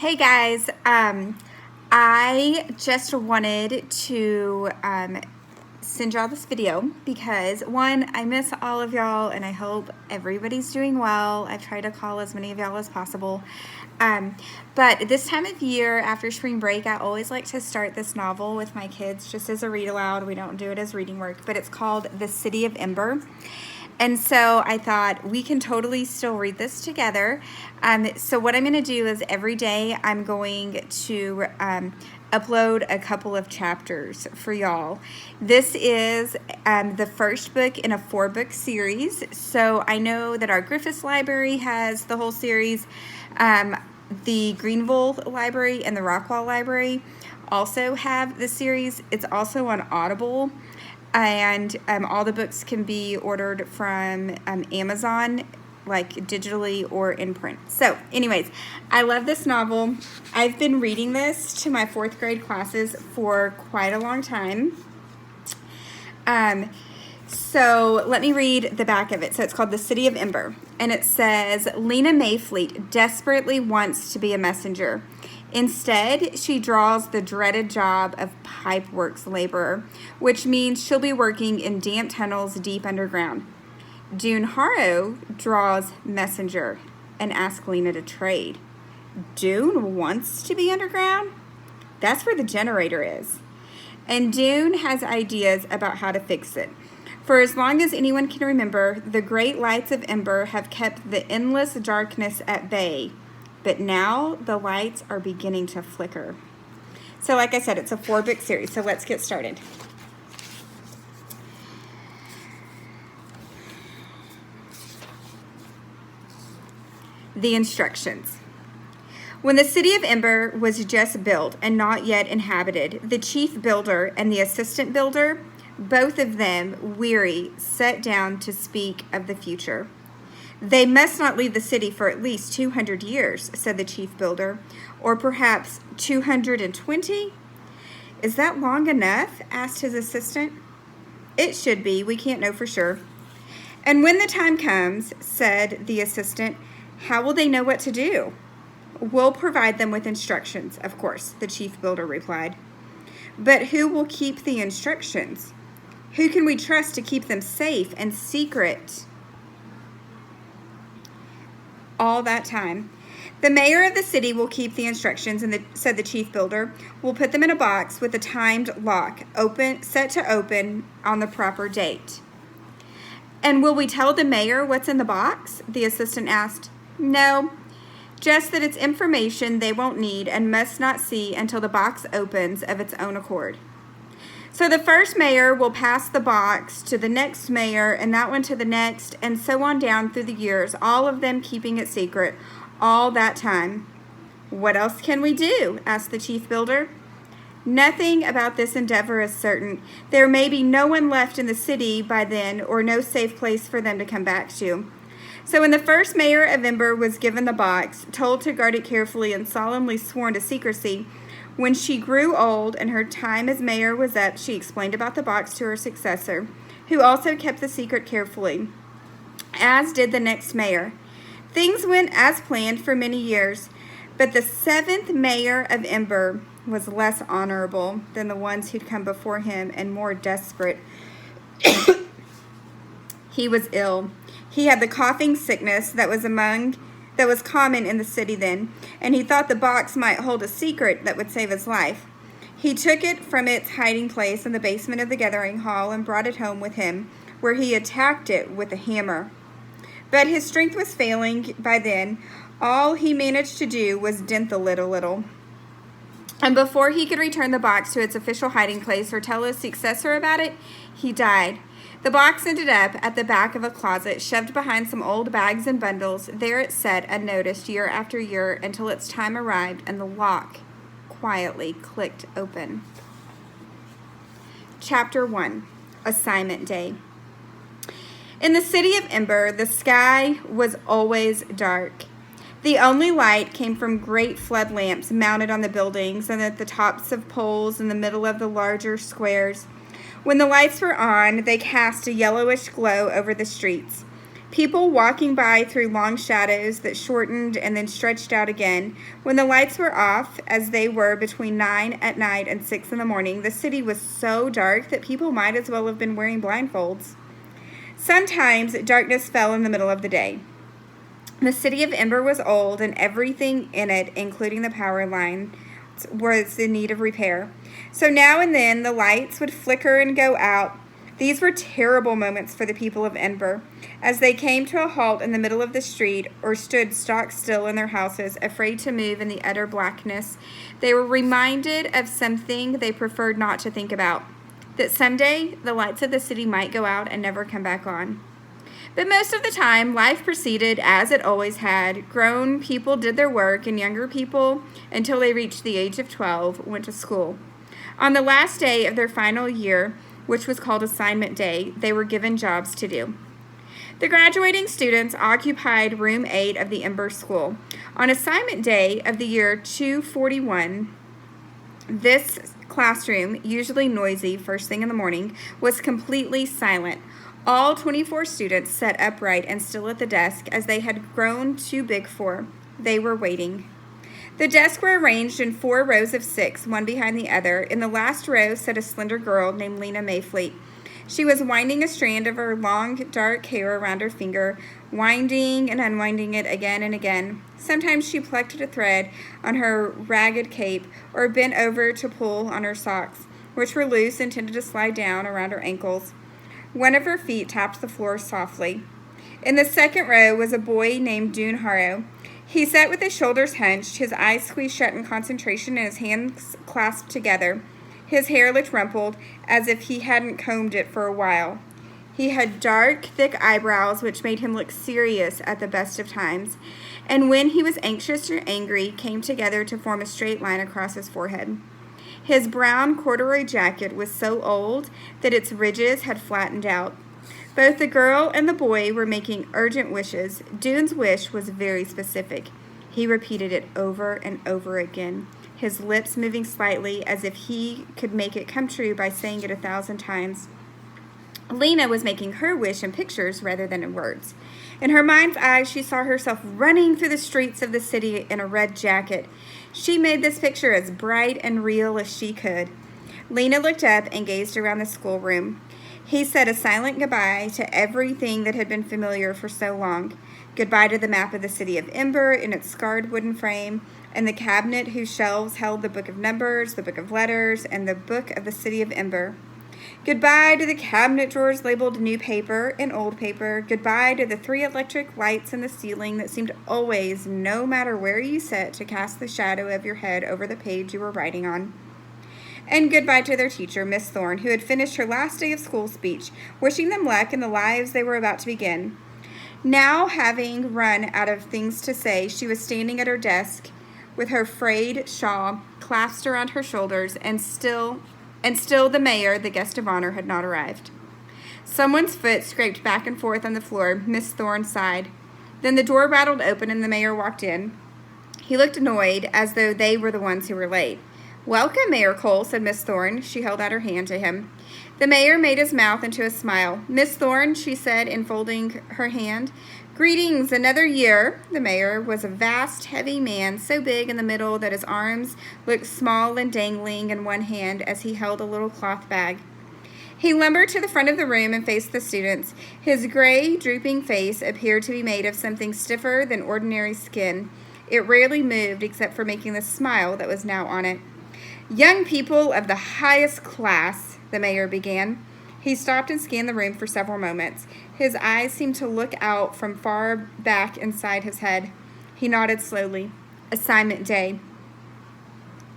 Hey guys, I just wanted to send y'all this video because one, I miss all of y'all and I hope everybody's doing well. I've tried to call as many of y'all as possible. But this time of year after spring break, I always like to start this novel with my kids just as a read aloud. We don't do it as reading work, but it's called The City of Ember. And so I thought we can totally still read this together. So what I'm going to do is every day I'm going to upload a couple of chapters for y'all. This is the first book in a 4-book series. So I know that our Griffiths Library has the whole series. The Greenville Library and the Rockwall Library also have the series. It's also on Audible. And all the books can be ordered from Amazon, like digitally or in print. So anyways, I love this novel. I've been reading this to my 4th grade classes for quite a long time. So let me read the back of it. So it's called The City of Ember. And it says, Lena Mayfleet desperately wants to be a messenger. Instead, she draws the dreaded job of pipeworks laborer, which means she'll be working in damp tunnels deep underground. June Harrow draws messenger and asks Lena to trade. June wants to be underground? That's where the generator is. And June has ideas about how to fix it. For as long as anyone can remember, the great lights of Ember have kept the endless darkness at bay. But now the lights are beginning to flicker. So like I said, it's a 4-book series, so let's get started. The instructions. When the city of Ember was just built and not yet inhabited, the chief builder and the assistant builder, both of them weary, sat down to speak of the future. They must not leave the city for at least 200 years, said the chief builder, or perhaps 220? Is that long enough? Asked his assistant. It should be. We can't know for sure. And when the time comes, said the assistant, how will they know what to do? We'll provide them with instructions, of course, the chief builder replied. But who will keep the instructions? Who can we trust to keep them safe and secret? All that time. The mayor of the city will keep the instructions, said the chief builder. We'll put them in a box with a timed lock, set to open on the proper date. And will we tell the mayor what's in the box? The assistant asked. No, just that it's information they won't need and must not see until the box opens of its own accord. So the first mayor will pass the box to the next mayor and that one to the next, and so on down through the years, all of them keeping it secret all that time. What else can we do? Asked the chief builder. Nothing about this endeavor is certain. There may be no one left in the city by then or no safe place for them to come back to. So when the first mayor of Ember was given the box, told to guard it carefully and solemnly sworn to secrecy, when she grew old and her time as mayor was up, she explained about the box to her successor, who also kept the secret carefully, as did the next mayor. Things went as planned for many years, but the 7th mayor of Ember was less honorable than the ones who'd come before him and more desperate. He was ill. He had the coughing sickness that was common in the city then, and he thought the box might hold a secret that would save his life. He took it from its hiding place in the basement of the gathering hall and brought it home with him, where he attacked it with a hammer. But his strength was failing by then. All he managed to do was dent the lid a little. And before he could return the box to its official hiding place or tell his successor about it, he died. The box ended up at the back of a closet, shoved behind some old bags and bundles. There it sat unnoticed year after year until its time arrived and the lock quietly clicked open. Chapter 1, Assignment Day. In the city of Ember, the sky was always dark. The only light came from great flood lamps mounted on the buildings and at the tops of poles in the middle of the larger squares. When the lights were on, they cast a yellowish glow over the streets. People walking by through long shadows that shortened and then stretched out again. When the lights were off, as they were between 9 at night and 6 in the morning, the city was so dark that people might as well have been wearing blindfolds. Sometimes darkness fell in the middle of the day. The city of Ember was old, and everything in it, including the power line, was in need of repair. So now and then the lights would flicker and go out. These were terrible moments for the people of Ember. As they came to a halt in the middle of the street or stood stock still in their houses, afraid to move in the utter blackness, they were reminded of something they preferred not to think about, that someday the lights of the city might go out and never come back on. But most of the time, life proceeded as it always had. Grown people did their work, and younger people, until they reached the age of 12, went to school. On the last day of their final year, which was called Assignment Day, they were given jobs to do. The graduating students occupied room 8 of the Ember School. On Assignment Day of the year 241, this classroom, usually noisy first thing in the morning, was completely silent. All 24 students sat upright and still at the desk as they had grown too big for. They were waiting. The desks were arranged in 4 rows of 6, one behind the other. In the last row sat a slender girl named Lena Mayfleet. She was winding a strand of her long, dark hair around her finger, winding and unwinding it again and again. Sometimes she plucked at a thread on her ragged cape or bent over to pull on her socks, which were loose and tended to slide down around her ankles. One of her feet tapped the floor softly. In the second row was a boy named Dune Harrow. He sat with his shoulders hunched, his eyes squeezed shut in concentration, and his hands clasped together. His hair looked rumpled, as if he hadn't combed it for a while. He had dark, thick eyebrows, which made him look serious at the best of times, and when he was anxious or angry, came together to form a straight line across his forehead. His brown corduroy jacket was so old that its ridges had flattened out. Both the girl and the boy were making urgent wishes. Dune's wish was very specific. He repeated it over and over again, his lips moving slightly as if he could make it come true by saying it 1,000 times. Lena was making her wish in pictures rather than in words. In her mind's eye, she saw herself running through the streets of the city in a red jacket. She made this picture as bright and real as she could. Lena looked up and gazed around the schoolroom. He said a silent goodbye to everything that had been familiar for so long. Goodbye to the map of the city of Ember in its scarred wooden frame, and the cabinet whose shelves held the book of numbers, the book of letters, and the book of the city of Ember. Goodbye to the cabinet drawers labeled new paper and old paper. Goodbye to the 3 electric lights in the ceiling that seemed always, no matter where you sat, to cast the shadow of your head over the page you were writing on. And goodbye to their teacher, Miss Thorne, who had finished her last day of school speech, wishing them luck in the lives they were about to begin. Now, having run out of things to say, she was standing at her desk with her frayed shawl clasped around her shoulders, and still the mayor, the guest of honor, had not arrived. Someone's foot scraped back and forth on the floor. Miss Thorne sighed. Then the door rattled open and the mayor walked in. He looked annoyed, as though they were the ones who were late. "Welcome, Mayor Cole," said Miss Thorne. She held out her hand to him. The mayor made his mouth into a smile. "Miss Thorne," she said, enfolding her hand. "Greetings, another year." The mayor was a vast, heavy man, so big in the middle that his arms looked small and dangling in one hand as he held a little cloth bag. He lumbered to the front of the room and faced the students. His gray, drooping face appeared to be made of something stiffer than ordinary skin. It rarely moved except for making the smile that was now on it. "Young people of the highest class," the mayor began. He stopped and scanned the room for several moments. His eyes seemed to look out from far back inside his head. He nodded slowly. "Assignment day.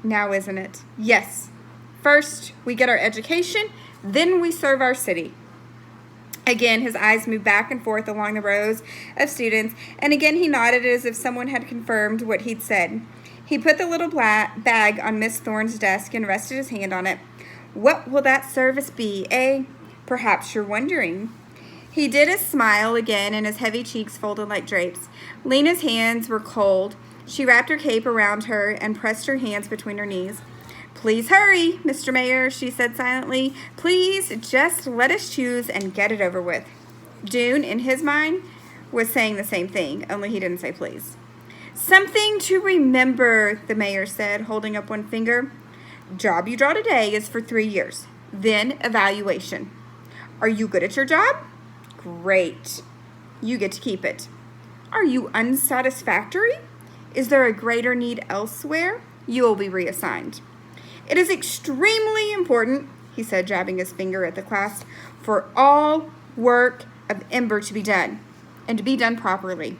Now, isn't it?" "Yes. First, we get our education, then we serve our city." Again, his eyes moved back and forth along the rows of students, and again he nodded as if someone had confirmed what he'd said. He put the little bag on Miss Thorne's desk and rested his hand on it. "What will that service be, eh? Perhaps you're wondering." He did a smile again, and his heavy cheeks folded like drapes. Lena's hands were cold. She wrapped her cape around her and pressed her hands between her knees. "Please hurry, Mr. Mayor," she said silently. "Please just let us choose and get it over with." Dune, in his mind, was saying the same thing, only he didn't say please. Something to remember, the mayor said, holding up one finger. Job you draw today is for 3 years. Then evaluation. Are you good at your job? Great. You get to keep it. Are you unsatisfactory? Is there a greater need elsewhere? You will be reassigned. It is extremely important, he said, jabbing his finger at the class, for all work of Ember to be done, and to be done properly.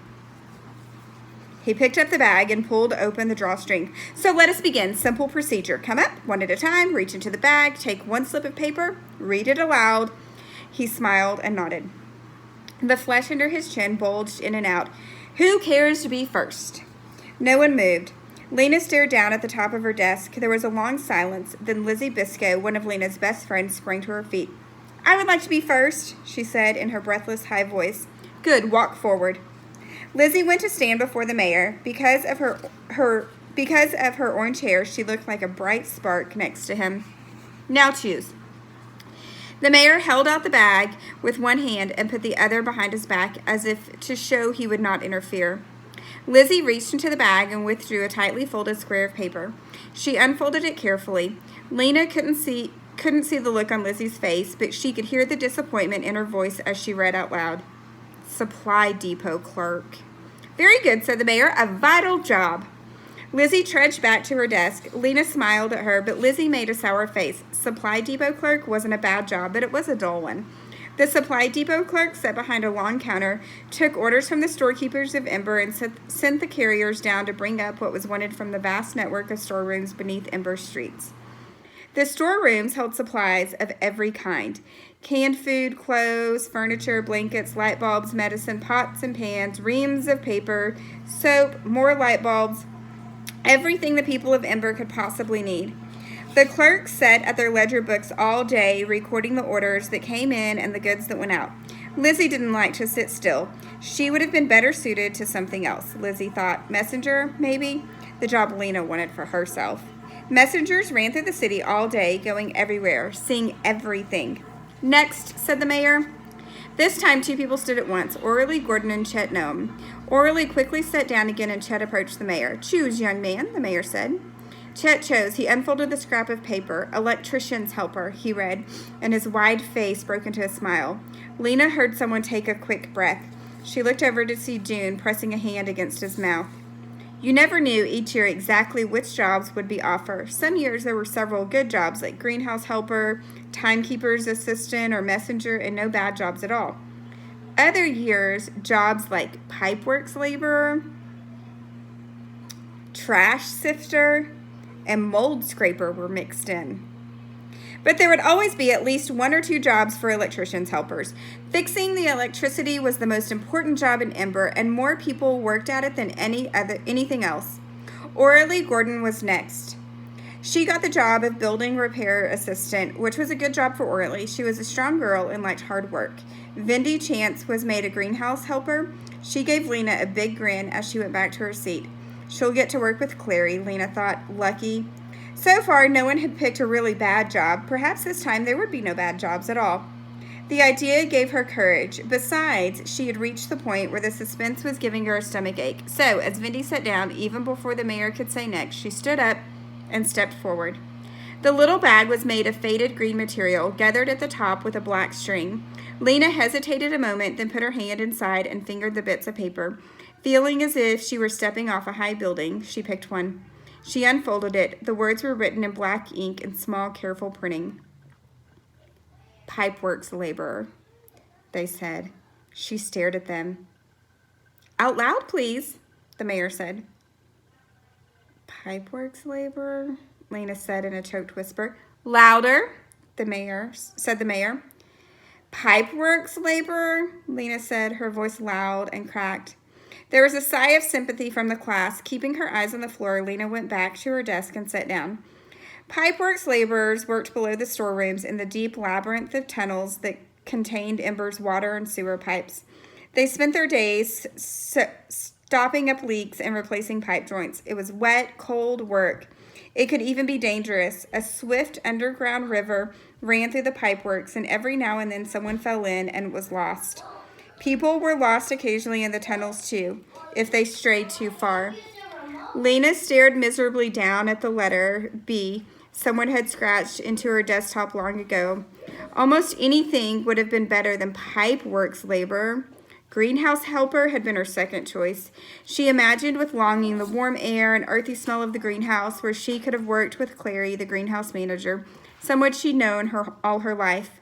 He picked up the bag and pulled open the drawstring. So let us begin. Simple procedure. Come up, one at a time, reach into the bag, take one slip of paper, read it aloud. He smiled and nodded. The flesh under his chin bulged in and out. Who cares to be first? No one moved. Lena stared down at the top of her desk. There was a long silence. Then Lizzie Biscoe, one of Lena's best friends, sprang to her feet. I would like to be first, she said in her breathless, high voice. Good, walk forward. Lizzie went to stand before the mayor. Because of her orange hair, she looked like a bright spark next to him. Now choose. The mayor held out the bag with one hand and put the other behind his back as if to show he would not interfere. Lizzie reached into the bag and withdrew a tightly folded square of paper. She unfolded it carefully. Lena couldn't see the look on Lizzie's face, but she could hear the disappointment in her voice as she read out loud. Supply depot clerk. Very good, said the mayor. A vital job. Lizzie trudged back to her desk. Lena smiled at her, but Lizzie made a sour face. Supply depot clerk wasn't a bad job, but it was a dull one. The supply depot clerk sat behind a long counter, took orders from the storekeepers of Ember, and sent the carriers down to bring up what was wanted from the vast network of storerooms beneath Ember streets. The storerooms held supplies of every kind. Canned food, clothes, furniture, blankets, light bulbs, medicine, pots and pans, reams of paper, soap, more light bulbs, everything the people of Ember could possibly need. The clerks sat at their ledger books all day, recording the orders that came in and the goods that went out. Lizzie didn't like to sit still. She would have been better suited to something else, Lizzie thought. Messenger, maybe? The job Lena wanted for herself. Messengers ran through the city all day, going everywhere, seeing everything. Next, said the mayor. This time, two people stood at once, Orally Gordon and Chet Noam. Orally quickly sat down again, and Chet approached the mayor. Choose, young man, the mayor said. Chet chose. He unfolded the scrap of paper. Electrician's helper, he read, and his wide face broke into a smile. Lena heard someone take a quick breath. She looked over to see June pressing a hand against his mouth. You never knew each year exactly which jobs would be offered. Some years there were several good jobs like greenhouse helper, timekeeper's assistant, or messenger, and no bad jobs at all. Other years, jobs like pipeworks laborer, trash sifter, and mold scraper were mixed in. But there would always be at least one or two jobs for electricians' helpers. Fixing the electricity was the most important job in Ember, and more people worked at it than anything else. Orally Gordon was next. She got the job of building repair assistant, which was a good job for Orally. She was a strong girl and liked hard work. Vindy Chance was made a greenhouse helper. She gave Lena a big grin as she went back to her seat. She'll get to work with Clary, Lena thought. Lucky. So far, no one had picked a really bad job. Perhaps this time there would be no bad jobs at all. The idea gave her courage. Besides, she had reached the point where the suspense was giving her a stomach ache. So, as Vindy sat down, even before the mayor could say next, she stood up and stepped forward. The little bag was made of faded green material, gathered at the top with a black string. Lena hesitated a moment, then put her hand inside and fingered the bits of paper. Feeling as if she were stepping off a high building, she picked one. She unfolded it. The words were written in black ink in small, careful printing. Pipeworks laborer, they said. She stared at them. Out loud, please, the mayor said. Pipeworks laborer, Lena said in a choked whisper. Louder, said the mayor. Pipeworks laborer, Lena said, her voice loud and cracked. There was a sigh of sympathy from the class. Keeping her eyes on the floor, Lena went back to her desk and sat down. Pipeworks laborers worked below the storerooms in the deep labyrinth of tunnels that contained Ember's water and sewer pipes. They spent their days stopping up leaks and replacing pipe joints. It was wet, cold work. It could even be dangerous. A swift underground river ran through the pipeworks, and every now and then someone fell in and was lost. People were lost occasionally in the tunnels too, if they strayed too far. Lena stared miserably down at the letter B someone had scratched into her desktop long ago. Almost anything would have been better than pipe works labor. Greenhouse helper had been her second choice. She imagined with longing the warm air and earthy smell of the greenhouse where she could have worked with Clary, the greenhouse manager, someone she'd known all her life.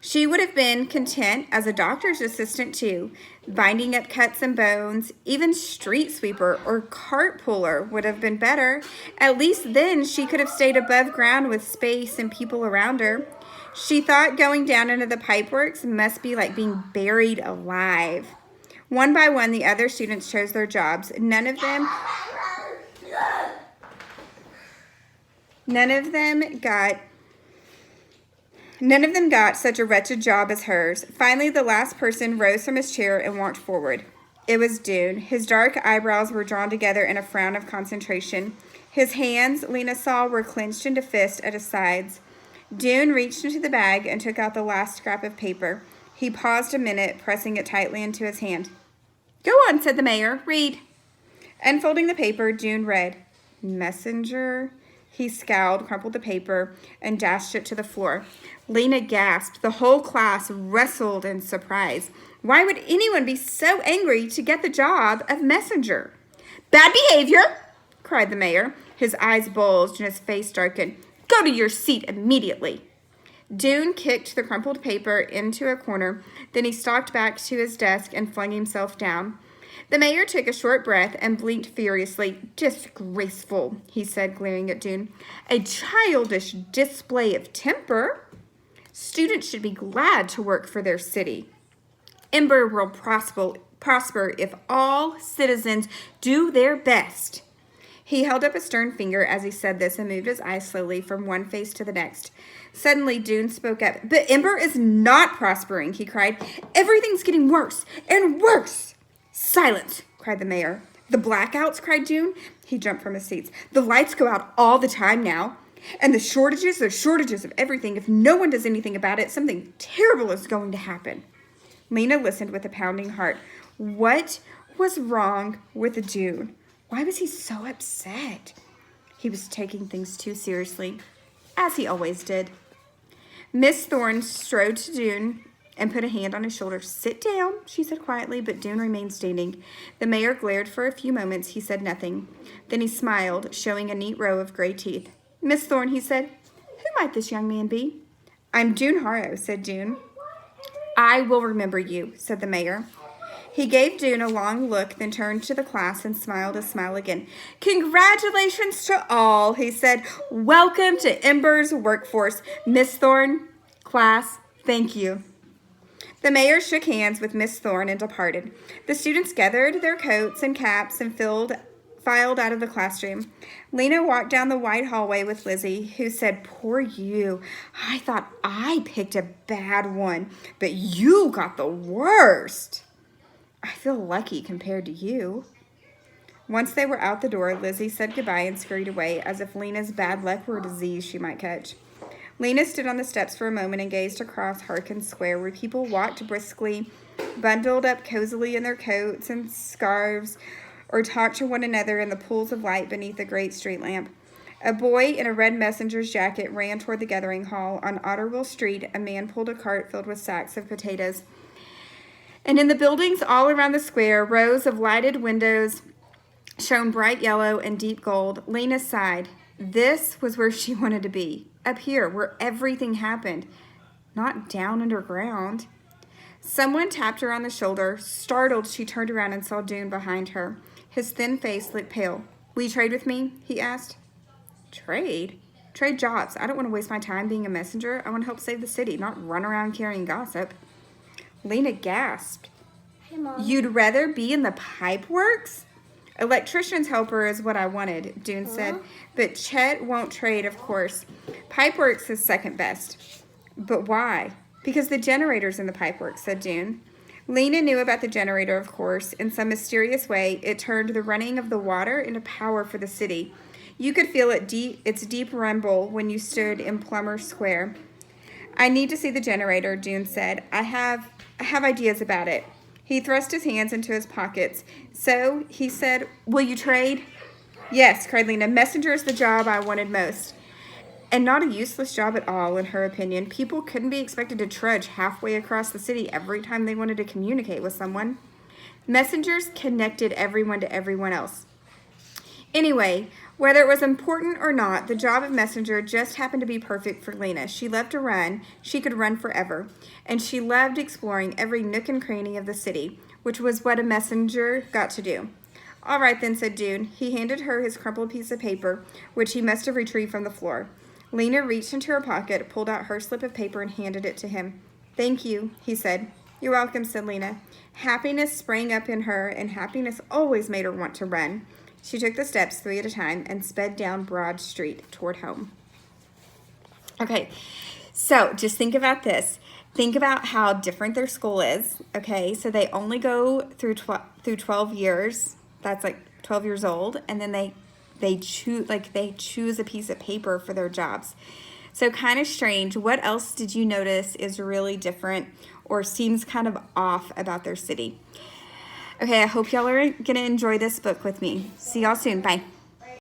She would have been content as a doctor's assistant too, binding up cuts and bones. Even street sweeper or cart puller would have been better. At least then she could have stayed above ground with space and people around her. She thought going down into the pipeworks must be like being buried alive. One by one, the other students chose their jobs. None of them got such a wretched job as hers. Finally, the last person rose from his chair and walked forward. It was Dune. His dark eyebrows were drawn together in a frown of concentration. His hands, Lena saw, were clenched into fists at his sides. Dune reached into the bag and took out the last scrap of paper. He paused a minute, pressing it tightly into his hand. "Go on," said the mayor. "Read." Unfolding the paper, Dune read, "Messenger." He scowled, crumpled the paper, and dashed it to the floor. Lena gasped. The whole class wrestled in surprise. Why would anyone be so angry to get the job of messenger? "Bad behavior," cried the mayor. His eyes bulged and his face darkened. "Go to your seat immediately." Dune kicked the crumpled paper into a corner. Then he stalked back to his desk and flung himself down. The mayor took a short breath and blinked furiously. "Disgraceful," he said, glaring at Dune. "A childish display of temper. Students should be glad to work for their city. Ember will prosper if all citizens do their best." He held up a stern finger as he said this and moved his eyes slowly from one face to the next. Suddenly, Dune spoke up. "But Ember is not prospering," he cried. "Everything's getting worse and worse." "Silence," cried the mayor. "The blackouts," cried Dune. He jumped from his seat. "The lights go out all the time now. And there's shortages of everything. If no one does anything about it, something terrible is going to happen." Lena listened with a pounding heart. What was wrong with Dune? Why was he so upset? He was taking things too seriously, as he always did. Miss Thorne strode to Dune and put a hand on his shoulder. "Sit down," she said quietly, but Dune remained standing. The mayor glared for a few moments. He said nothing. Then he smiled, showing a neat row of gray teeth. "Miss Thorne," he said, "who might this young man be?" "I'm Dune Harrow," said Dune. "I will remember you," said the mayor. He gave Dune a long look, then turned to the class and smiled a smile again. "Congratulations to all," he said. "Welcome to Ember's workforce. Miss Thorne, class, thank you." The mayor shook hands with Miss Thorne and departed. The students gathered their coats and caps and filed out of the classroom. Lena walked down the wide hallway with Lizzie, who said, "Poor you. I thought I picked a bad one, but you got the worst." "I feel lucky compared to you." Once they were out the door, Lizzie said goodbye and scurried away, as if Lena's bad luck were a disease she might catch. Lena stood on the steps for a moment and gazed across Harkins Square, where people walked briskly, bundled up cozily in their coats and scarves, or talked to one another in the pools of light beneath a great street lamp. A boy in a red messenger's jacket ran toward the gathering hall. On Otterville Street, a man pulled a cart filled with sacks of potatoes. And in the buildings all around the square, rows of lighted windows shone bright yellow and deep gold. Lena sighed. This was where she wanted to be, up here where everything happened, not down underground. Someone tapped her on the shoulder. Startled, she turned around and saw Dune behind her. His thin face looked pale. "Will you trade with me?" he asked. "Trade? Trade jobs. I don't want to waste my time being a messenger. I want to help save the city, not run around carrying gossip." Lena gasped. Hey, Mom. "You'd rather be in the pipe works?" "Electrician's helper is what I wanted," Dune said. "But Chet won't trade, of course. Pipeworks is second best." "But why?" "Because the generator's in the pipeworks," said Dune. Lena knew about the generator, of course. In some mysterious way, it turned the running of the water into power for the city. You could feel its deep rumble when you stood in Plummer Square. I need to see the generator, June said. I have ideas about it. He thrust his hands into his pockets. So, he said, will you trade? Yes, cried Lena. Messenger is the job I wanted most. And not a useless job at all, in her opinion. People couldn't be expected to trudge halfway across the city every time they wanted to communicate with someone. Messengers connected everyone to everyone else. Anyway, whether it was important or not, the job of messenger just happened to be perfect for Lena. She loved to run. She could run forever. And she loved exploring every nook and cranny of the city, which was what a messenger got to do. All right then, said June. He handed her his crumpled piece of paper, which he must have retrieved from the floor. Lena reached into her pocket, pulled out her slip of paper, and handed it to him. Thank you, he said. You're welcome, said Lena. Happiness sprang up in her, and happiness always made her want to run. She took the steps 3 at a time and sped down Broad Street toward home. Okay, so just think about this. Think about how different their school is. Okay, so they only go through 12 years. That's like 12 years old, and then they choose a piece of paper for their jobs. So kind of strange. What else did you notice is really different or seems kind of off about their city? Okay, I hope y'all are going to enjoy this book with me. See y'all soon. Bye.